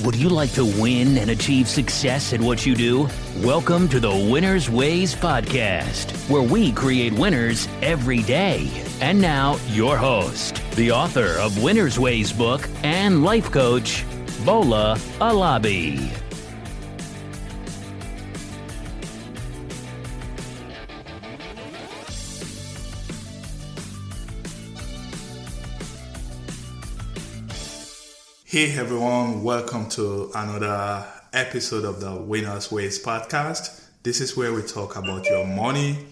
Would you like to win and achieve success at what you do? Welcome to the Winner's Ways podcast, where we create winners every day. And now, your host, the author of Winner's Ways book and life coach, Bola Alabi. Hey everyone, welcome to another episode of the Winner's Ways podcast. This is where we talk about your money,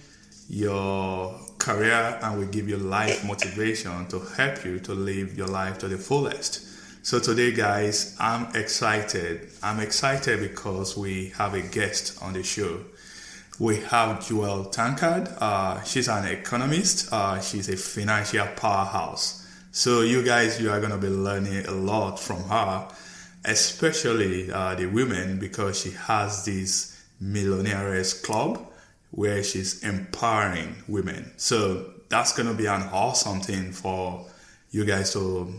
your career, and we give you life motivation to help you to live your life to the fullest. So today, guys, I'm excited. I'm excited because we have a guest on the show. We have Tankard. She's an economist. She's a financial powerhouse. So you guys, you are going to be learning a lot from her, especially the women, because she has this Millionairess Club where she's empowering women. So that's going to be an awesome thing for you guys to,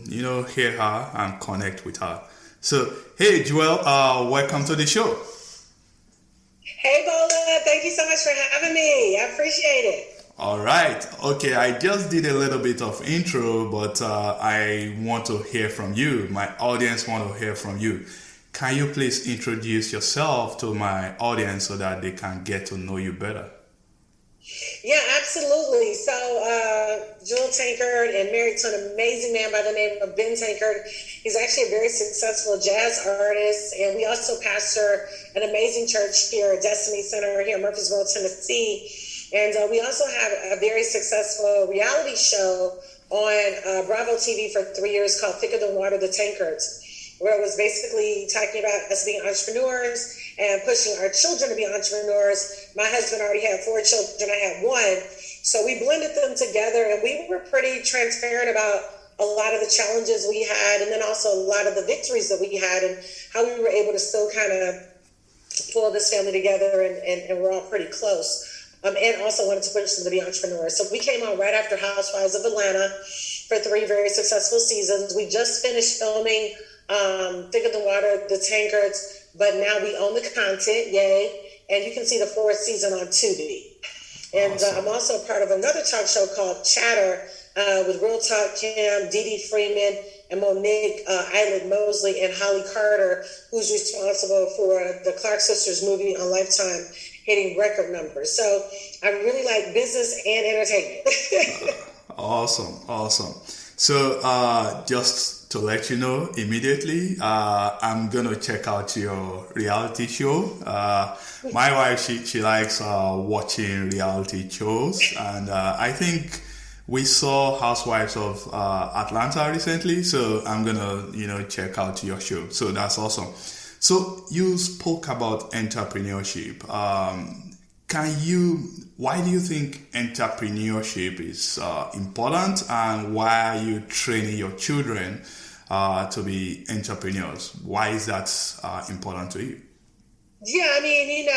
hear her and connect with her. So, hey, Joelle, welcome to the show. Hey, Bola, thank you so much for having me. I appreciate it. All right. Okay, I just did a little bit of intro, but I want to hear from you. My audience want to hear from you. Can you please introduce yourself to my audience so that they can get to know you better? Yeah, absolutely. So, Joel Tankard, and married to an amazing man by the name of Ben Tankard. He's actually a very successful jazz artist, and we also pastor an amazing church here at Destiny Center here in Murfreesboro, Tennessee. And we also have a very successful reality show on Bravo TV for 3 years called Thicker Than Water, The Tankards, where it was basically talking about us being entrepreneurs and pushing our children to be entrepreneurs. My husband already had 4 children. I had 1. So we blended them together, and we were pretty transparent about a lot of the challenges we had, and then also a lot of the victories that we had, and how we were able to still kind of pull this family together, and we're all pretty close. And also wanted to push them to be entrepreneurs. So we came on right after Housewives of Atlanta for 3 very successful seasons. We just finished filming Thicker Than Water, The Tankards, but now we own the content, yay. And you can see the 4th season on Tubi. And awesome. I'm also part of another talk show called Chatter with Real Talk Kim, Dee Dee Freeman, and Monique Eilert Mosley, and Holly Carter, who's responsible for the Clark Sisters movie on Lifetime, hitting record numbers. So I really like business and entertainment. Awesome. So just to let you know immediately, I'm going to check out your reality show. My wife, she likes watching reality shows. And I think we saw Housewives of Atlanta recently. So I'm going to, check out your show. So that's awesome. So you spoke about entrepreneurship. Why do you think entrepreneurship is important, and why are you training your children to be entrepreneurs? Why is that important to you? Yeah, I mean,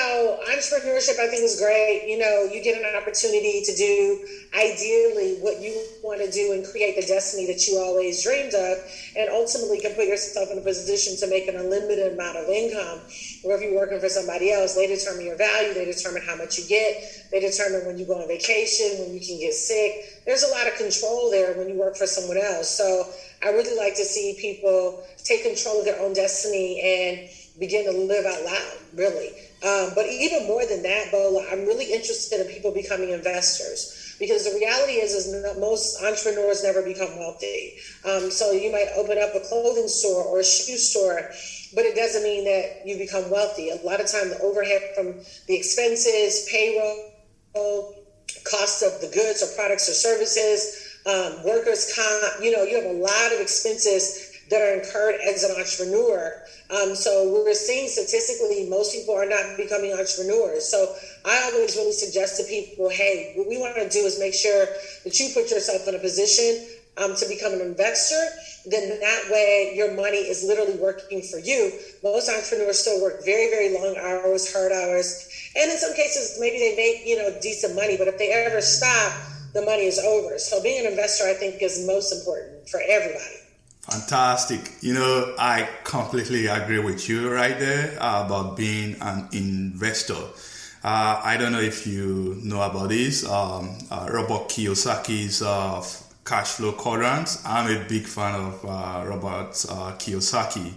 entrepreneurship I think is great. You get an opportunity to do ideally what you want to do and create the destiny that you always dreamed of, and ultimately can put yourself in a position to make an unlimited amount of income. Or if you're working for somebody else, they determine your value, they determine how much you get, they determine when you go on vacation, when you can get sick. There's a lot of control there when you work for someone else. So I really like to see people take control of their own destiny and begin to live out loud, really. But even more than that, Bola, I'm really interested in people becoming investors, because the reality is that most entrepreneurs never become wealthy. So you might open up a clothing store or a shoe store, but it doesn't mean that you become wealthy. A lot of time the overhead from the expenses, payroll, cost of the goods or products or services, workers' comp, you have a lot of expenses that are incurred as an entrepreneur. So we're seeing statistically, most people are not becoming entrepreneurs. So I always really suggest to people, hey, what we want to do is make sure that you put yourself in a position to become an investor. Then that way your money is literally working for you. Most entrepreneurs still work very, very long hours, hard hours. And in some cases, maybe they make, decent money, but if they ever stop, the money is over. So being an investor, I think, is most important for everybody. Fantastic. You know, I completely agree with you right there about being an investor. I don't know if you know about this. Robert Kiyosaki's cash flow quadrants. I'm a big fan of Robert Kiyosaki.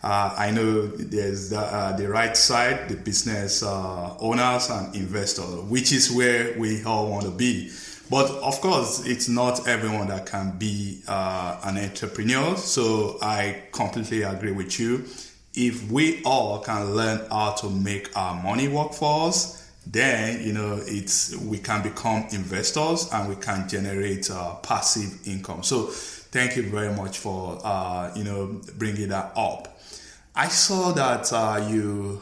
I know there's the right side, the business owners and investors, which is where we all want to be. But of course, it's not everyone that can be an entrepreneur. So I completely agree with you. If we all can learn how to make our money work for us, then we can become investors and we can generate passive income. So thank you very much for bringing that up. I saw that you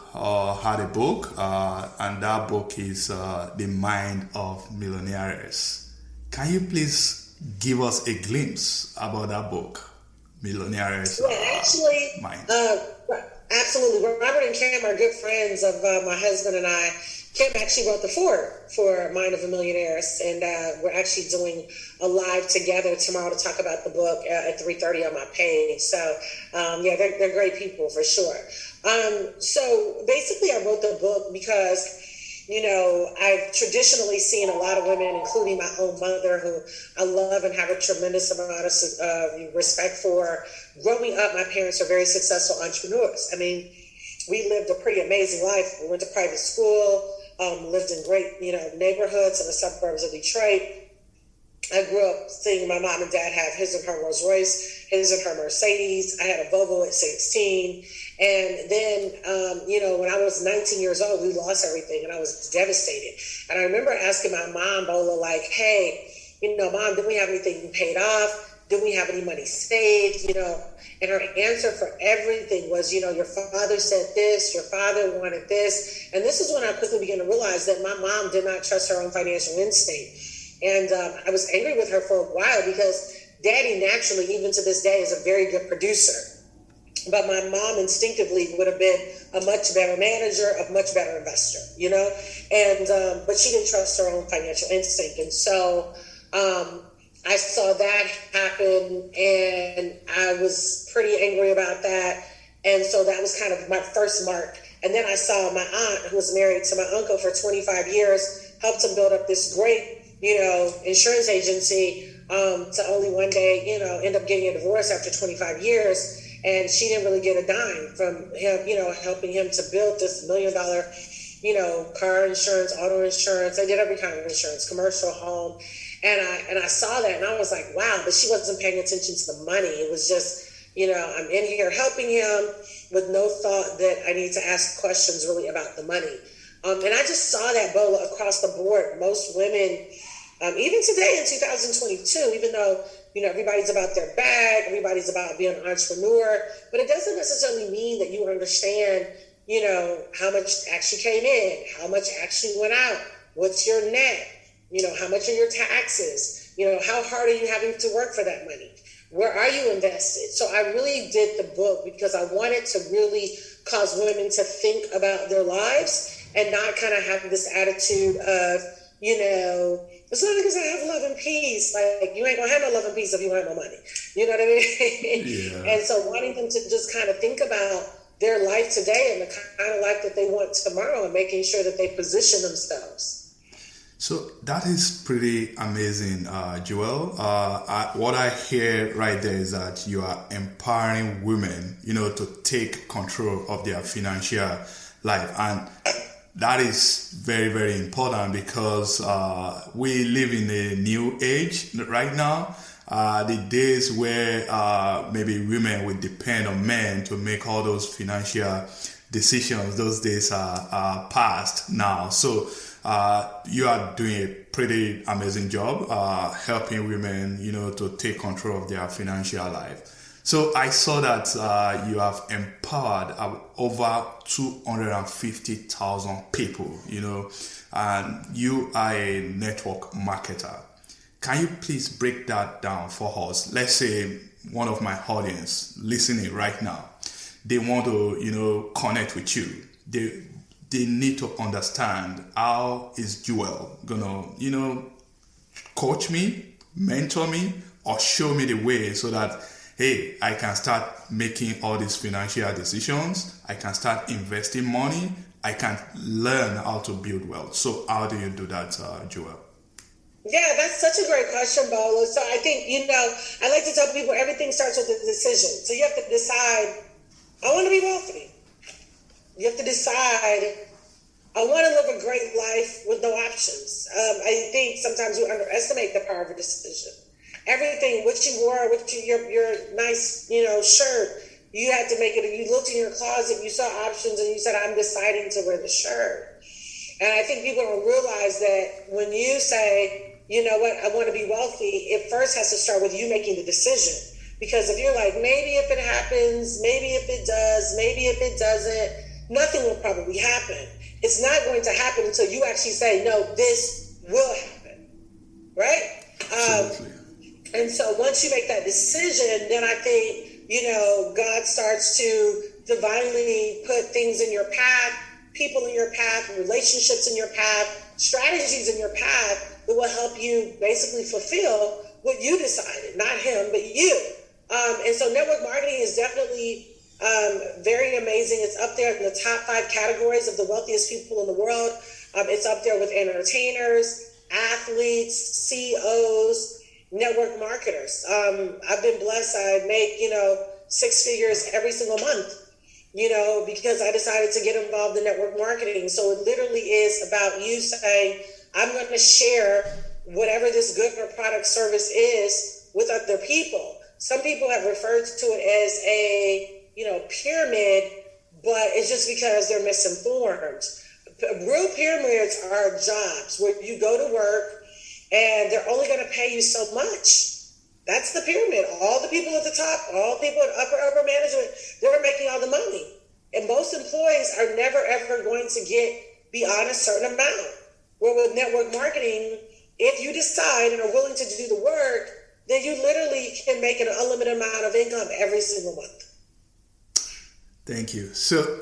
had a book, and that book is The Mind of Millionaires. Can you please give us a glimpse about that book, Millionairess Mind? Absolutely. Robert and Kim are good friends of my husband and I. Kim actually wrote the foreword for Mind of a Millionairess, and we're actually doing a live together tomorrow to talk about the book at 3:30 on my page. So, they're great people for sure. So basically, I wrote the book because, I've traditionally seen a lot of women, including my own mother, who I love and have a tremendous amount of respect for. Growing up, my parents are very successful entrepreneurs. I mean, we lived a pretty amazing life. We went to private school, lived in great, neighborhoods in the suburbs of Detroit. I grew up seeing my mom and dad have his and her Rolls Royce, his and her Mercedes. I had a Volvo at 16. And then, when I was 19 years old, we lost everything and I was devastated. And I remember asking my mom, Bola, like, hey, Mom, did we have anything paid off? Did we have any money saved? And her answer for everything was, your father said this, your father wanted this. And this is when I quickly began to realize that my mom did not trust her own financial instinct. And I was angry with her for a while because Daddy naturally, even to this day, is a very good producer. But my mom instinctively would have been a much better manager, a much better investor, And but she didn't trust her own financial instinct. And so I saw that happen, and I was pretty angry about that. And so that was kind of my first mark. And then I saw my aunt, who was married to my uncle for 25 years, helped him build up this great, insurance agency, to only one day, end up getting a divorce after 25 years. And she didn't really get a dime from him, helping him to build this $1 million, car insurance, auto insurance. They did every kind of insurance, commercial, home. And I saw that and I was like, wow, but she wasn't paying attention to the money. It was just, I'm in here helping him with no thought that I need to ask questions really about the money. And I just saw that, Bola, across the board. Most women, even today in 2022, even though, everybody's about their bag, everybody's about being an entrepreneur, but it doesn't necessarily mean that you understand, how much actually came in, how much actually went out, what's your net, how much are your taxes, how hard are you having to work for that money? Where are you invested? So I really did the book because I wanted to really cause women to think about their lives and not kind of have this attitude of, as long as I have love and peace, like you ain't gonna have no love and peace if you have no money. You know what I mean? Yeah. And so wanting them to just kind of think about their life today and the kind of life that they want tomorrow and making sure that they position themselves. So that is pretty amazing, Joel. What I hear right there is that you are empowering women, to take control of their financial life. And that is very, very important because we live in a new age right now. The days where maybe women would depend on men to make all those financial decisions, those days are past now. So you are doing a pretty amazing job helping women, to take control of their financial life. So I saw that you have empowered over 250,000 people, and you are a network marketer. Can you please break that down for us? Let's say one of my audience listening right now, they want to, connect with you. They need to understand how is Joel gonna, coach me, mentor me, or show me the way so that hey, I can start making all these financial decisions. I can start investing money. I can learn how to build wealth. So how do you do that, Joel? Yeah, that's such a great question, Bolo. So I think, I like to tell people everything starts with a decision. So you have to decide, I want to be wealthy. You have to decide, I want to live a great life with no options. I think sometimes we underestimate the power of a decision. Everything, what you wore, your nice, shirt, you had to make it. You looked in your closet, you saw options, and you said, I'm deciding to wear the shirt. And I think people don't realize that when you say, you know what, I want to be wealthy, it first has to start with you making the decision. Because if you're like, maybe if it happens, maybe if it does, maybe if it doesn't, nothing will probably happen. It's not going to happen until you actually say, no, this will happen, right? And so once you make that decision, then I think, God starts to divinely put things in your path, people in your path, relationships in your path, strategies in your path that will help you basically fulfill what you decided, not him, but you. And so network marketing is definitely very amazing. It's up there in the top 5 categories of the wealthiest people in the world. It's up there with entertainers, athletes, CEOs, network marketers. I've been blessed. I make, 6 figures every single month, because I decided to get involved in network marketing. So it literally is about you saying, I'm going to share whatever this good or product service is with other people. Some people have referred to it as a, pyramid, but it's just because they're misinformed. Real pyramids are jobs where you go to work and they're only going to pay you so much. That's the pyramid. All the people at the top, all the people in upper management, they're making all the money. And most employees are never, ever going to get beyond a certain amount. Where with network marketing, if you decide and are willing to do the work, then you literally can make an unlimited amount of income every single month. Thank you. So,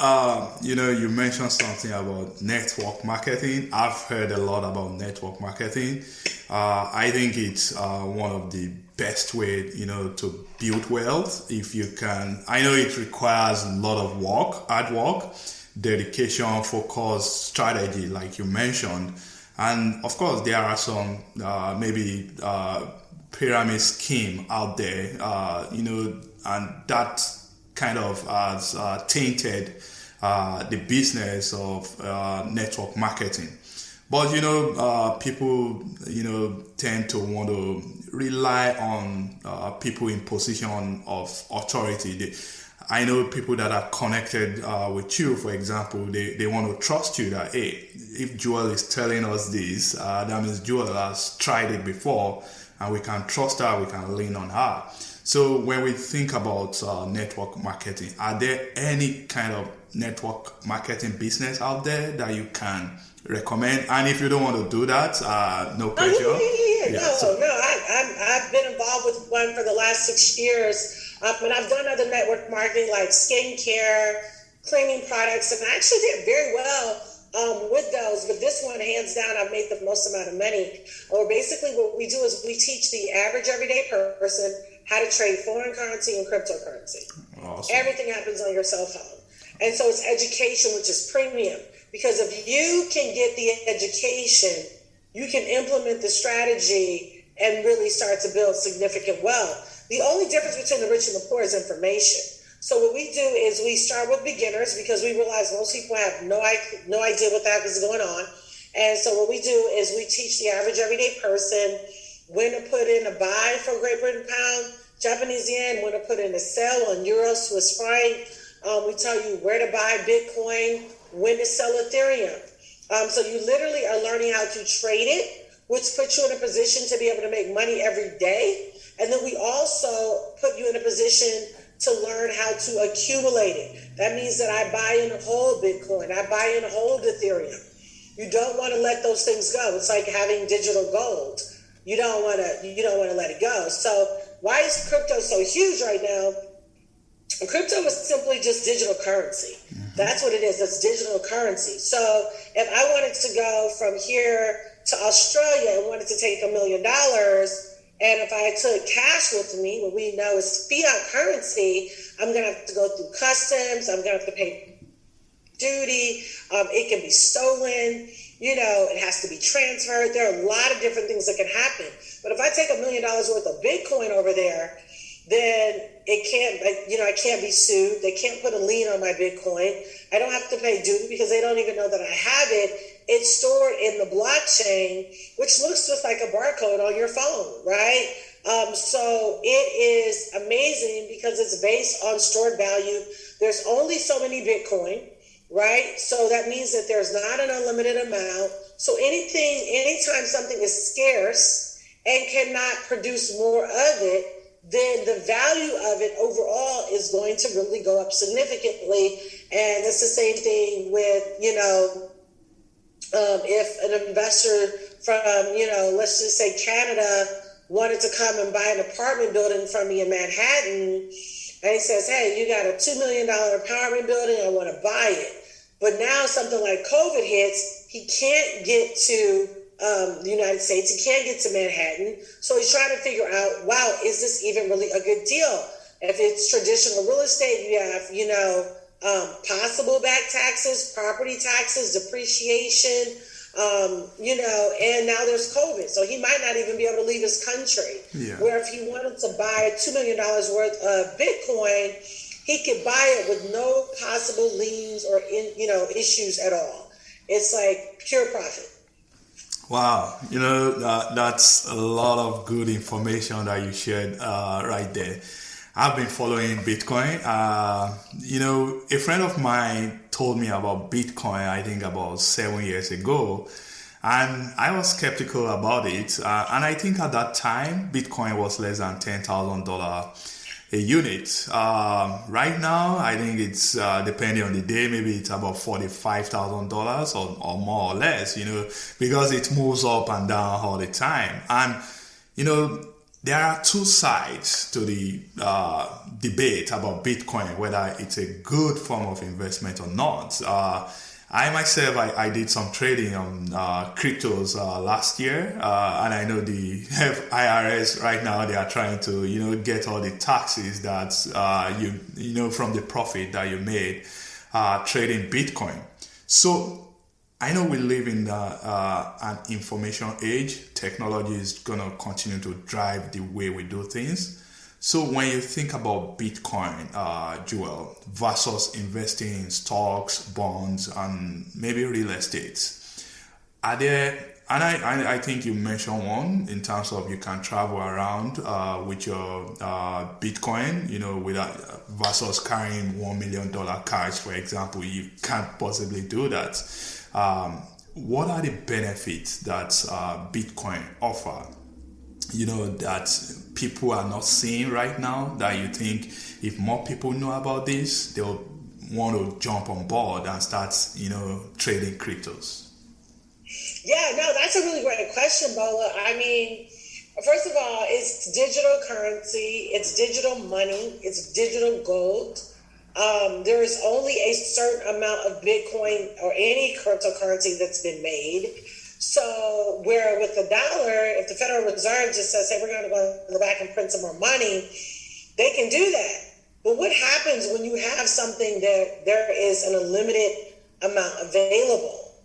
you mentioned something about network marketing. I've heard a lot about network marketing. I think it's one of the best way, to build wealth. If you can, I know it requires a lot of work, hard work, dedication, focus, strategy, like you mentioned. And of course, there are some pyramid scheme out there, and that kind of has tainted the business of network marketing. But, people, tend to want to rely on people in position of authority. I know people that are connected with you, for example, they want to trust you that, hey, if Joel is telling us this, that means Joel has tried it before and we can trust her, we can lean on her. So when we think about network marketing, are there any kind of network marketing business out there that you can recommend? And if you don't want to do that, no pressure. I've been involved with one for the last 6 years. And I've done other network marketing like skincare, cleaning products, and I actually did very well with those. But this one, hands down, I've made the most amount of money. Or basically what we do is we teach the average everyday person how to trade foreign currency and cryptocurrency. Awesome. Everything happens on your cell phone. And so it's education, which is premium. Because if you can get the education, you can implement the strategy and really start to build significant wealth. The only difference between the rich and the poor is information. So what we do is we start with beginners because we realize most people have no idea what the heck is going on. And so what we do is we teach the average everyday person when to put in a buy for Great Britain pound, Japanese yen, when to put in a sell on euro, Swiss franc. We tell you where to buy Bitcoin, when to sell Ethereum. So you literally are learning how to trade it, which puts you in a position to be able to make money every day. And then we also put you in a position to learn how to accumulate it. That means that I buy and hold Bitcoin. I buy and hold Ethereum. You don't want to let those things go. It's like having digital gold. You don't want to let it go. So why is crypto so huge right now? Crypto is simply just digital currency. Mm-hmm. That's what it is. It's digital currency. So if I wanted to go from here to Australia and wanted to take $1 million, And if I took cash with me, what we know is fiat currency, I'm going to have to go through customs. I'm going to have to pay duty. It can be stolen. It has to be transferred. There are a lot of different things that can happen. But if I take $1 million worth of Bitcoin over there, then it can't, I can't be sued. They can't put a lien on my Bitcoin. I don't have to pay duty because they don't even know that I have it. It's stored in the blockchain, which looks just like a barcode on your phone, right? So it is amazing because it's based on stored value. There's only so many Bitcoin, right? So that means that there's not an unlimited amount. So anytime something is scarce and cannot produce more of it, then the value of it overall is going to really go up significantly. And it's the same thing with, if an investor from, let's just say Canada wanted to come and buy an apartment building from me in Manhattan, and he says, hey, you got a $2 million apartment building, I want to buy it. But now something like COVID hits, he can't get to the United States, he can't get to Manhattan. So he's trying to figure out, wow, is this even really a good deal? If it's traditional real estate, you have, possible back taxes, property taxes, depreciation, and now there's COVID. So he might not even be able to leave his country. Yeah. Where if he wanted to buy $2 million worth of Bitcoin, he could buy it with no possible liens or, issues at all. It's like pure profit. Wow, that's a lot of good information that you shared right there. I've been following Bitcoin. A friend of mine told me about Bitcoin, I think about 7 years ago, and I was skeptical about it. And I think at that time, Bitcoin was less than $10,000 a unit. Right now, I think it's depending on the day, maybe it's about $45,000 or more or less, because it moves up and down all the time. And, there are two sides to the debate about Bitcoin, whether it's a good form of investment or not. I myself, I did some trading on cryptos last year, and I know the IRS right now, they are trying to, get all the taxes that from the profit that you made trading Bitcoin. So I know we live in an information age. Technology is going to continue to drive the way we do things. So when you think about Bitcoin, Joel, versus investing in stocks, bonds, and maybe real estate, are there, and I think you mentioned one in terms of you can travel around with your Bitcoin, without versus carrying $1 million cash, for example. You can't possibly do that. What are the benefits that Bitcoin offer, that people are not seeing right now, that you think if more people know about this, they'll want to jump on board and start, trading cryptos? Yeah, no, that's a really great question, Bola. I mean, first of all, it's digital currency, it's digital money, it's digital gold. There is only a certain amount of Bitcoin or any cryptocurrency that's been made. So where with the dollar, if the Federal Reserve just says, hey, we're going to go back and print some more money, they can do that. But what happens when you have something that there is an unlimited amount available,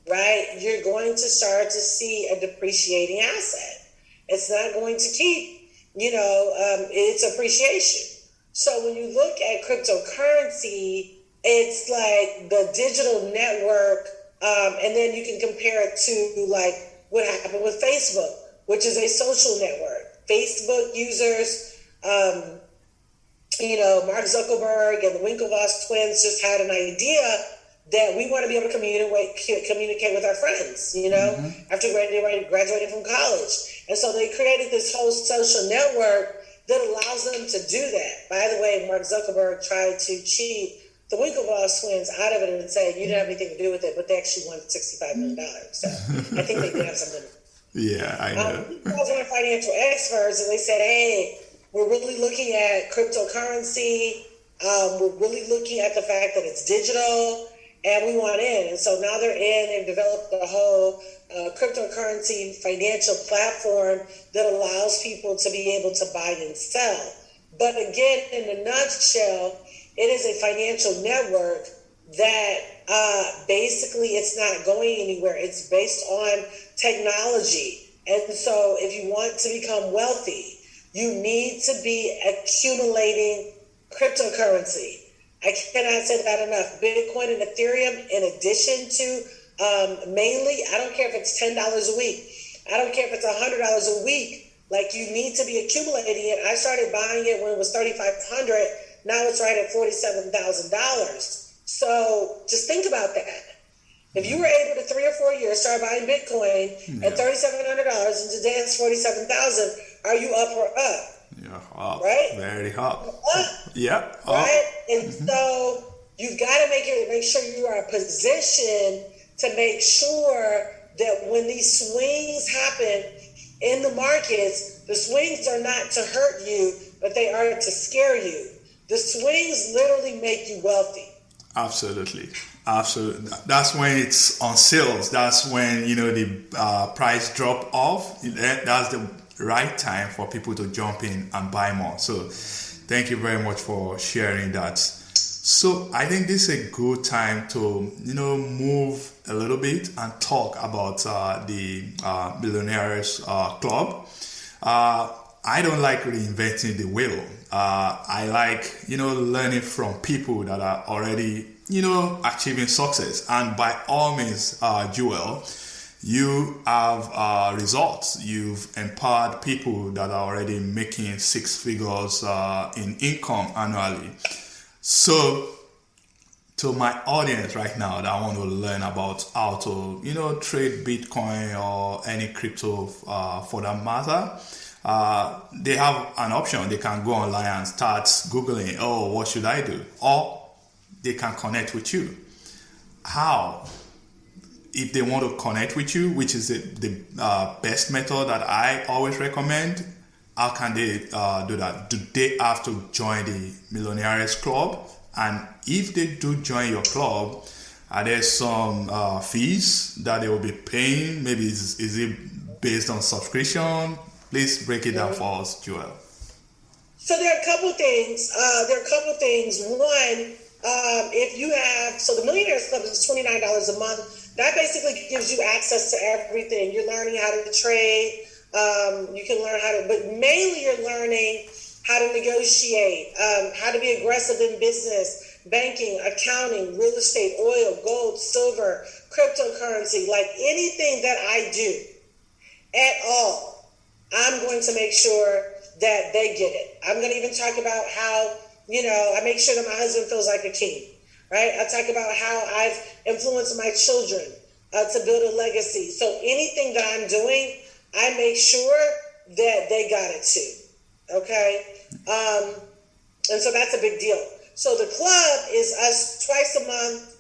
right? You're going to start to see a depreciating asset. It's not going to keep, its appreciation. So when you look at cryptocurrency, it's like the digital network, and then you can compare it to like what happened with Facebook, which is a social network. Facebook users, Mark Zuckerberg and the Winklevoss twins just had an idea that we want to be able to communicate with our friends, after graduating from college. And so they created this whole social network that allows them to do that. By the way, Mark Zuckerberg tried to cheat the Winklevoss twins out of it and say you didn't have anything to do with it, but they actually won $65 million. So I think they did have something. Yeah, I know. We called one financial experts and they said, hey, we're really looking at cryptocurrency. We're really looking at the fact that it's digital. and we want in. And so now they're in. They've developed a whole cryptocurrency financial platform that allows people to be able to buy and sell. But again, in a nutshell, it is a financial network that basically it's not going anywhere. It's based on technology. And so if you want to become wealthy, you need to be accumulating cryptocurrency. I cannot say that enough. Bitcoin and Ethereum, in addition to mainly, I don't care if it's $10 a week. I don't care if it's $100 a week. Like, you need to be accumulating it. I started buying it when it was $3,500. Now it's right at $47,000. So just think about that. If you were able to 3 or 4 years start buying Bitcoin at $3,700 and today it's $47,000, are you up or up? Yeah, up. Right? Very up. Up. Yeah. Up. Right? And so you've got to make sure you are positioned to make sure that when these swings happen in the markets, the swings are not to hurt you, but they are to scare you. The swings literally make you wealthy. Absolutely. That's when it's on sales. That's when, the price drop off. That's the right time for people to jump in and buy more. So thank you very much for sharing that. So I think this is a good time to, move a little bit and talk about the Millionairess Club. I don't like reinventing the wheel. I like, learning from people that are already, achieving success. And by all means, Joel, you have results. You've empowered people that are already making 6 figures in income annually. So to my audience right now that want to learn about how to, trade Bitcoin or any crypto for that matter, they have an option. They can go online and start Googling, what should I do? Or they can connect with you. How? If they want to connect with you, which is the best method that I always recommend, how can they do that? Do they have to join the Millionairess Club? And if they do join your club, are there some fees that they will be paying? Maybe is it based on subscription? Please break it down for us, Joel. So there are a couple things. One, if you have, so the Millionairess Club is $29 a month. That basically gives you access to everything. You're learning how to trade. You can learn how to, but mainly you're learning how to negotiate, how to be aggressive in business, banking, accounting, real estate, oil, gold, silver, cryptocurrency, like anything that I do at all. I'm going to make sure that they get it. I'm going to even talk about how, I make sure that my husband feels like a king, right? I talk about how I've influenced my children to build a legacy. So anything that I'm doing, I make sure that they got it too, okay? And so that's a big deal. So the club is us twice a month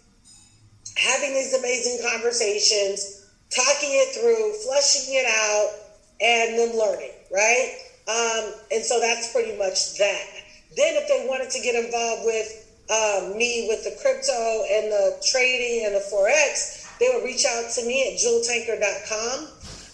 having these amazing conversations, talking it through, flushing it out, and them learning, right? And so that's pretty much that. Then if they wanted to get involved with me with the crypto and the trading and the Forex, they would reach out to me at Tankard.com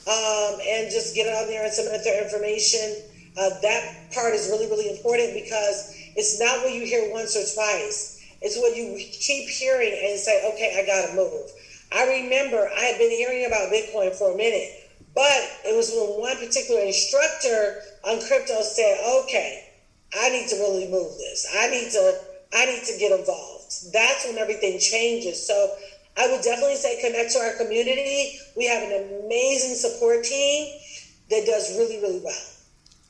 and just get on there and submit their information. That part is really, really important because it's not what you hear once or twice. It's what you keep hearing and say, okay, I got to move. I remember I had been hearing about Bitcoin for a minute, but it was when one particular instructor on crypto said, okay, I need to really move this. I need to get involved. That's when everything changes. So I would definitely say connect to our community. We have an amazing support team that does really, really well.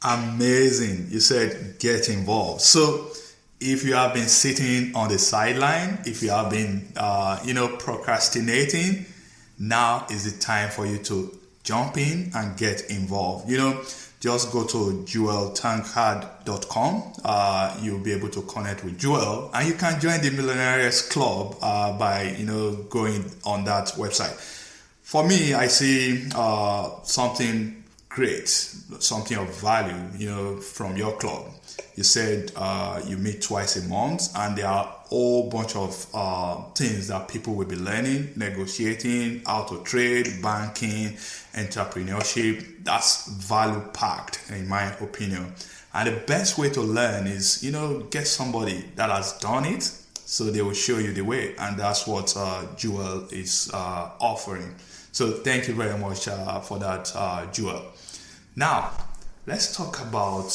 Amazing. You said get involved. So if you have been sitting on the sideline, if you have been, procrastinating, now is the time for you to jump in and get involved. Just go to joeltankard.com. You'll be able to connect with Joel, and you can join the Millionairess Club by, going on that website. For me, I see something great, something of value, from your club. You said you meet twice a month, and there are a whole bunch of things that people will be learning, negotiating, how to trade, banking, entrepreneurship. That's value packed, in my opinion. And the best way to learn is, get somebody that has done it, so they will show you the way. And that's what Jewel is offering. So thank you very much for that, Jewel. Now, let's talk about,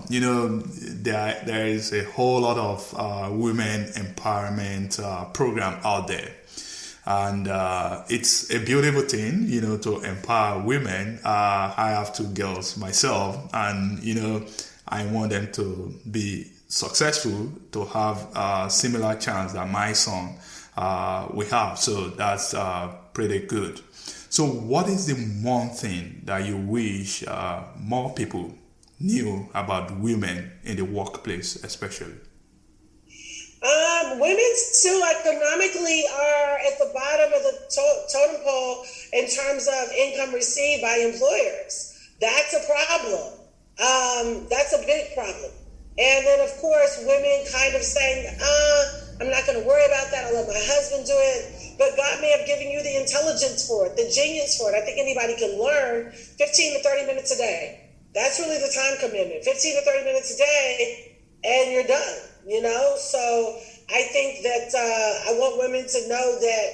there is a whole lot of women empowerment program out there. And it's a beautiful thing, to empower women. I have two girls myself, and, I want them to be successful, to have a similar chance that my son will have. So that's pretty good. So what is the one thing that you wish more people knew about women in the workplace, especially? Women still economically are at the bottom of the totem pole in terms of income received by employers. That's a problem. That's a big problem. And then, of course, women kind of saying, I'm not going to worry about that. I'll let my husband do it. But God may have given you the intelligence for it, the genius for it. I think anybody can learn 15 to 30 minutes a day. That's really the time commitment. 15 to 30 minutes a day, and you're done, So I think that I want women to know that,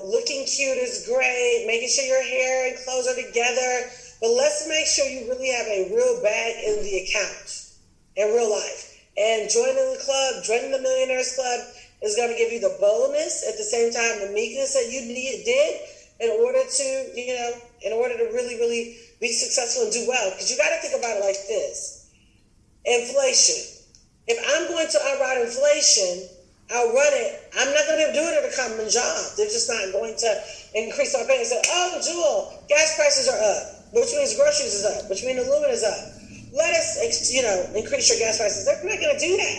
looking cute is great, making sure your hair and clothes are together, but let's make sure you really have a real bag in the account in real life. And joining the club, joining the Millionairess Club is going to give you the boldness, at the same time, the meekness that you did in order to really, really be successful and do well. Because you got to think about it like this. Inflation. If I'm going to outrun inflation, outrun it, I'm not going to do it at a common job. They're just not going to increase our pay and say, oh, Jewel, gas prices are up, which means groceries is up, which means aluminum is up. Let us, increase your gas prices. They're not going to do that.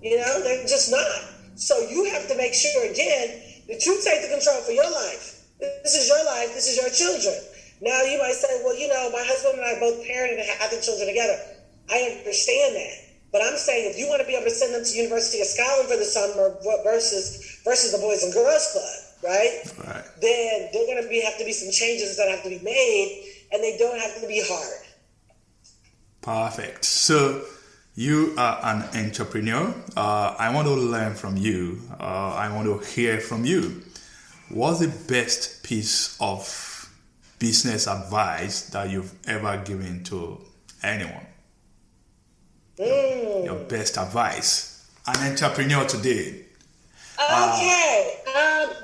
They're just not. So you have to make sure, again, that you take the control for your life. This is your life. This is your children. Now, you might say, well, my husband and I both parented and have the children together. I understand that. But I'm saying if you want to be able to send them to University of Scotland for the summer versus the Boys and Girls Club, right? Then they're going to have to be some changes that have to be made, and they don't have to be hard. Perfect. So you are an entrepreneur. I want to learn from you. I want to hear from you. What's the best piece of business advice that you've ever given to anyone? Your best advice. An entrepreneur today. Okay.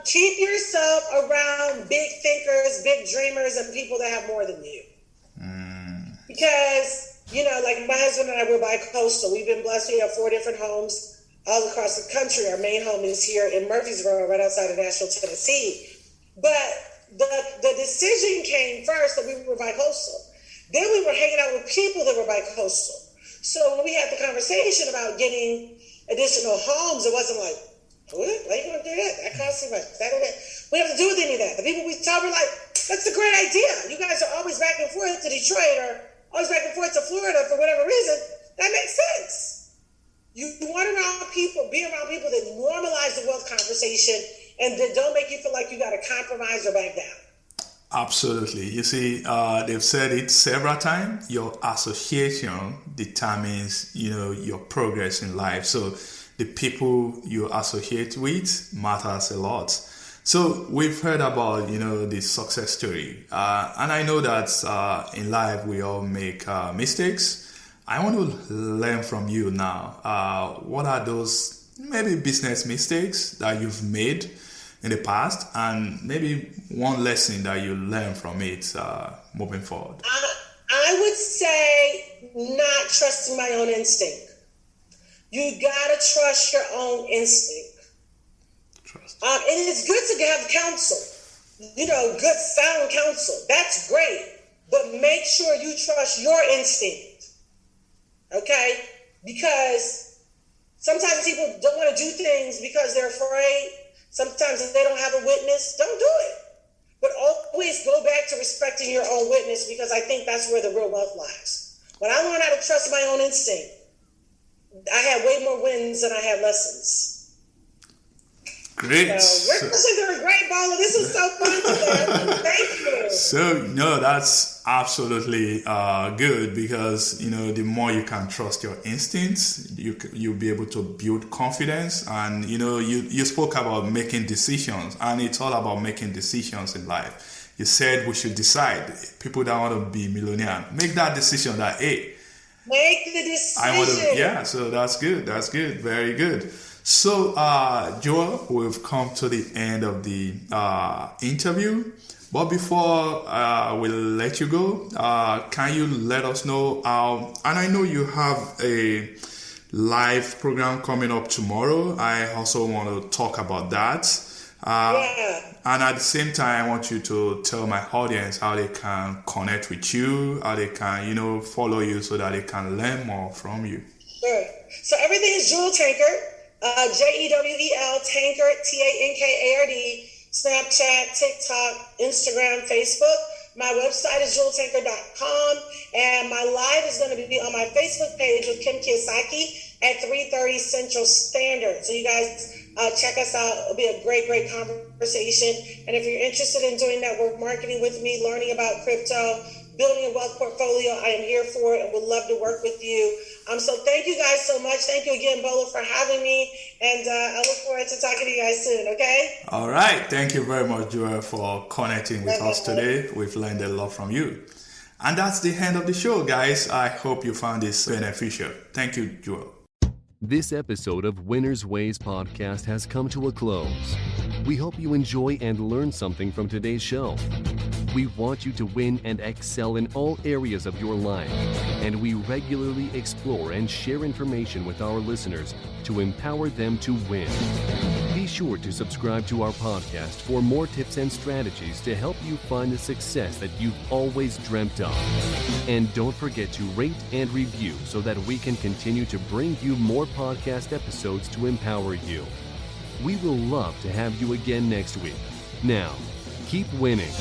Keep yourself around big thinkers, big dreamers, and people that have more than you. Because like my husband and I, we're bi-coastal. We've been blessed. We have 4 different homes all across the country. Our main home is here in Murfreesboro, right outside of Nashville, Tennessee. But the decision came first that we were bi-coastal. Then we were hanging out with people that were bi-coastal. So when we had the conversation about getting additional homes, it wasn't like, what? Why are you going to do that? That costs too much. We don't have to do with any of that. The people we talk were like, that's a great idea. You guys are always back and forth to Detroit or always back and forth to Florida for whatever reason. That makes sense. You want be around people that normalize the wealth conversation and that don't make you feel like you got to compromise or back down. Absolutely. You see, they've said it several times. Your association determines, your progress in life. So the people you associate with matters a lot. So we've heard about, the success story. And I know that in life we all make mistakes. I want to learn from you now. What are those maybe business mistakes that you've made in the past, and maybe one lesson that you learn from it moving forward? I would say not trusting my own instinct. You gotta trust your own instinct. And it's good to have counsel, good sound counsel. That's great, but make sure you trust your instinct, okay? Because sometimes people don't want to do things because they're afraid. Sometimes if they don't have a witness, don't do it. But always go back to respecting your own witness, because I think that's where the real wealth lies. When I learned how to trust my own instinct, I had way more wins than I had lessons. Great. So you're a great baller. This was so fun today. Thank you. So, that's absolutely good, because, the more you can trust your instincts, you'll be able to build confidence. And, you spoke about making decisions, and it's all about making decisions in life. You said we should decide. People that want to be millionaire, make that decision that, hey, make the decision. So that's good. That's good. Very good. So, Joel, we've come to the end of the interview. But before we let you go, can you let us know and I know you have a live program coming up tomorrow. I also want to talk about that. And at the same time, I want you to tell my audience how they can connect with you, how they can, follow you, so that they can learn more from you. Sure. So everything is Jewel Tankard. Jewel Tankard, Tankard, Snapchat, TikTok, Instagram, Facebook. My website is jeweltankard.com, and my live is going to be on my Facebook page with Kim Kiyosaki at 3:30 Central Standard. So you guys check us out. It'll be a great, great conversation. And if you're interested in doing network marketing with me, learning about crypto, building a wealth portfolio, I am here for it and would love to work with you. So thank you guys so much. Thank you again, Bolo, for having me. And I look forward to talking to you guys soon, okay? All right. Thank you very much, Joel, for connecting with us today. We've learned a lot from you. And that's the end of the show, guys. I hope you found this beneficial. Thank you, Joel. This episode of Winner's Ways podcast has come to a close. We hope you enjoy and learn something from today's show. We want you to win and excel in all areas of your life, and we regularly explore and share information with our listeners to empower them to win. Be sure to subscribe to our podcast for more tips and strategies to help you find the success that you've always dreamt of. And don't forget to rate and review so that we can continue to bring you more podcast episodes to empower you. We will love to have you again next week. Now, keep winning.